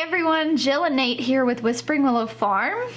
everyone, Jill and Nate here with Whispering Willow Farm.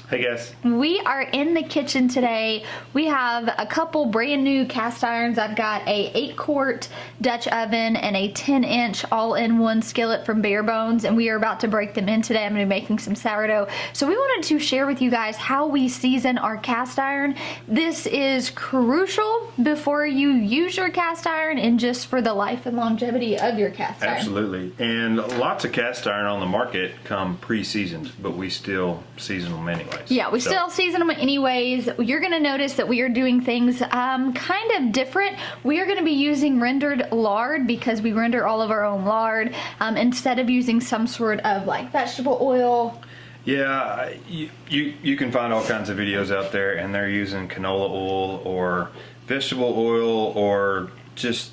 Hey guys. We are in the kitchen today. We have a couple brand new cast irons. I've got a 8-quart Dutch oven and a 10-inch all-in-one skillet from Barebones, and we are about to break them in today. I'm going to be making some sourdough. So we wanted to share with you guys how we season our cast iron. This is crucial before you use your cast iron and just for the life and longevity of your cast iron. Absolutely. And lots of cast iron on the market come pre-seasoned, but we still season them anyway. Yeah, we still season them anyways. You're gonna notice that we are doing things kind of different. We are gonna be using rendered lard because we render all of our own lard instead of using some sort of like vegetable oil. Yeah, you can find all kinds of videos out there and they're using canola oil or vegetable oil or just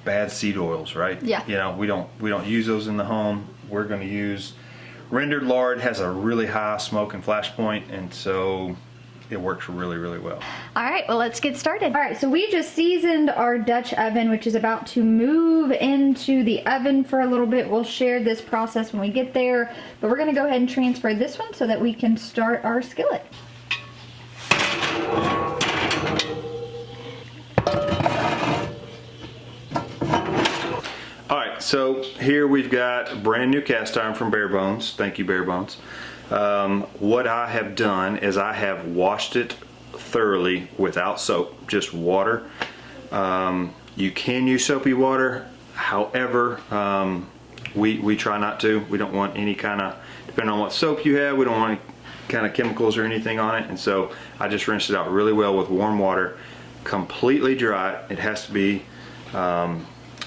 bad seed oils, right? Yeah. You know, we don't use those in the home. We're gonna use rendered lard. Has a really high smoke and flash point, and so it works really, really well. All right, well, let's get started. All right, so we just seasoned our Dutch oven, which is about to move into the oven for a little bit. We'll share this process when we get there, but we're gonna go ahead and transfer this one so that we can start our skillet. So here we've got brand new cast iron from Barebones. Thank you, Barebones. What I have done is I have washed it thoroughly without soap, just water. You can use soapy water, however, we try not to. We don't want any kind of, depending on what soap you have, we don't want any kind of chemicals or anything on it. And so I just rinsed it out really well with warm water, completely dry. It has to be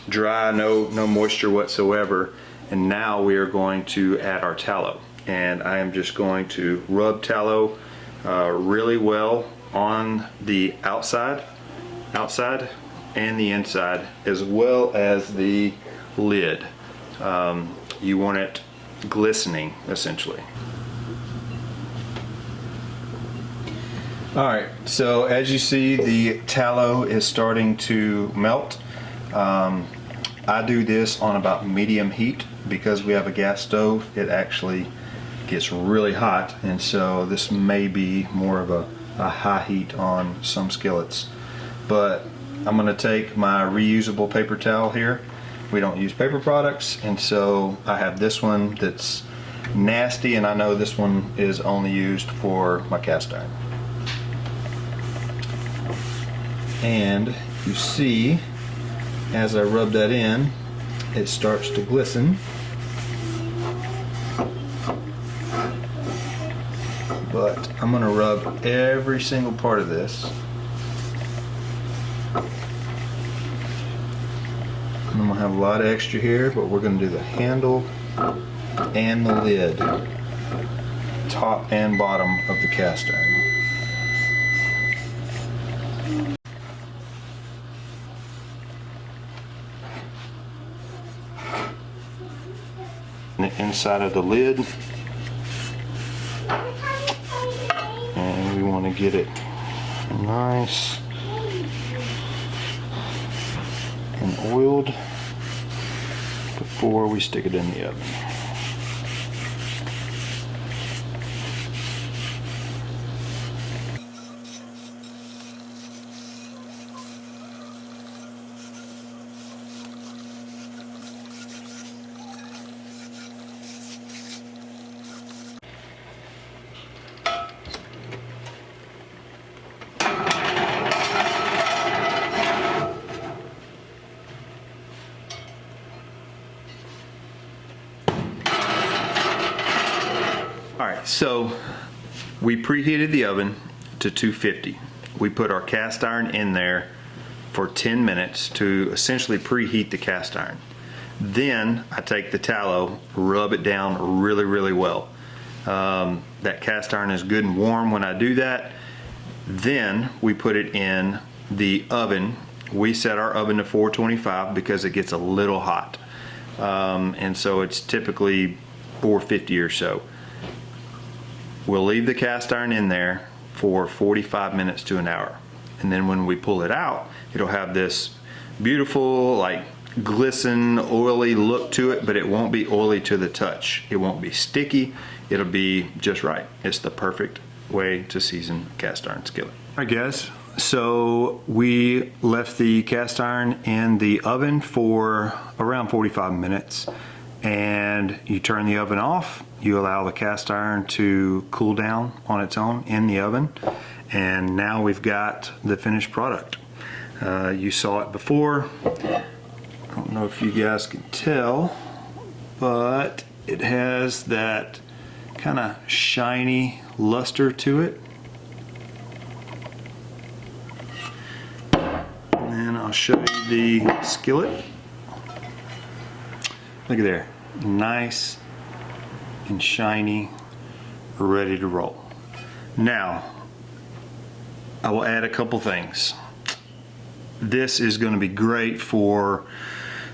dry, no moisture whatsoever. And now we are going to add our tallow, and I am just going to rub tallow really well on the outside and the inside, as well as the lid. You want it glistening, essentially. All right, so as you see, the tallow is starting to melt. I do this on about medium heat because we have a gas stove. It actually gets really hot, and so this may be more of a high heat on some skillets. But I'm going to take my reusable paper towel here. We don't use paper products, and so I have this one that's nasty, and I know this one is only used for my cast iron. And you see, as I rub that in, it starts to glisten. But I'm going to rub every single part of this. And I'm going to have a lot of extra here, but we're going to do the handle and the lid, top and bottom of the cast iron. The inside of the lid, and we want to get it nice and oiled before we stick it in the oven. Alright, so we preheated the oven to 250. We put our cast iron in there for 10 minutes to essentially preheat the cast iron. Then I take the tallow, rub it down really, really well. That cast iron is good and warm when I do that. Then we put it in the oven. We set our oven to 425 because it gets a little hot. And so it's typically 450 or so. We'll leave the cast iron in there for 45 minutes to an hour. And then when we pull it out, it'll have this beautiful, like glisten, oily look to it, but it won't be oily to the touch. It won't be sticky. It'll be just right. It's the perfect way to season cast iron skillet. All right, guys. So we left the cast iron in the oven for around 45 minutes, and you turn the oven off. You allow the cast iron to cool down on its own in the oven, and now we've got the finished product. You saw it before. I don't know if you guys can tell, but it has that kind of shiny luster to it. And then I'll show you the skillet. Look at there, nice and shiny, ready to roll. Now, I will add a couple things. This is going to be great for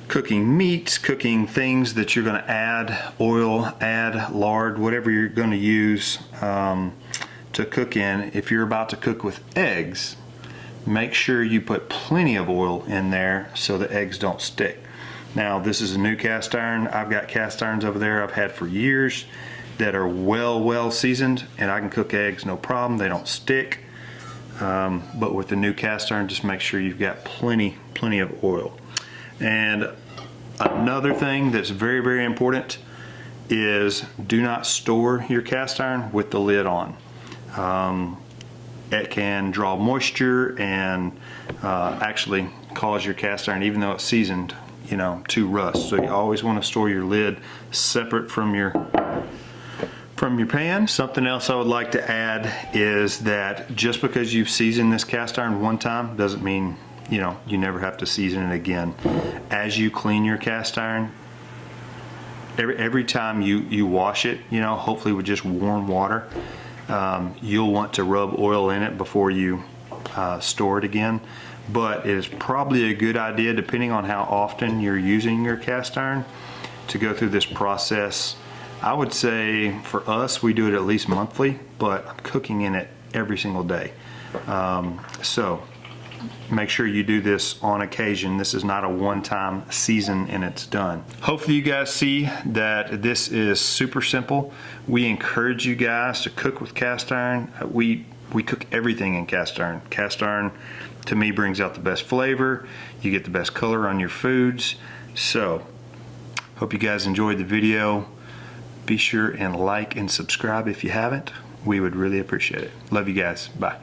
cooking meats, cooking things that you're going to add oil, add lard, whatever you're going to use to cook in. If you're about to cook with eggs, make sure you put plenty of oil in there so the eggs don't stick. Now, this is a new cast iron. I've got cast irons over there I've had for years that are well seasoned, and I can cook eggs no problem. They don't stick. But with the new cast iron, just make sure you've got plenty of oil. And another thing that's very important is do not store your cast iron with the lid on. It can draw moisture and actually cause your cast iron, even though it's seasoned, to rust. So you always want to store your lid separate from your pan. Something else I would like to add is that just because you've seasoned this cast iron one time doesn't mean you never have to season it again. As you clean your cast iron, every time you wash it, hopefully with just warm water, you'll want to rub oil in it before you store it again. But it is probably a good idea, depending on how often you're using your cast iron, to go through this process. I would say for us, we do it at least monthly, but I'm cooking in it every single day. So make sure you do this on occasion. This is not a one-time season and it's done. Hopefully you guys see that this is super simple. We encourage you guys to cook with cast iron. We cook everything in cast iron. Cast iron, to me, brings out the best flavor. You get the best color on your foods. So, hope you guys enjoyed the video. Be sure and like and subscribe if you haven't. We would really appreciate it. Love you guys. Bye.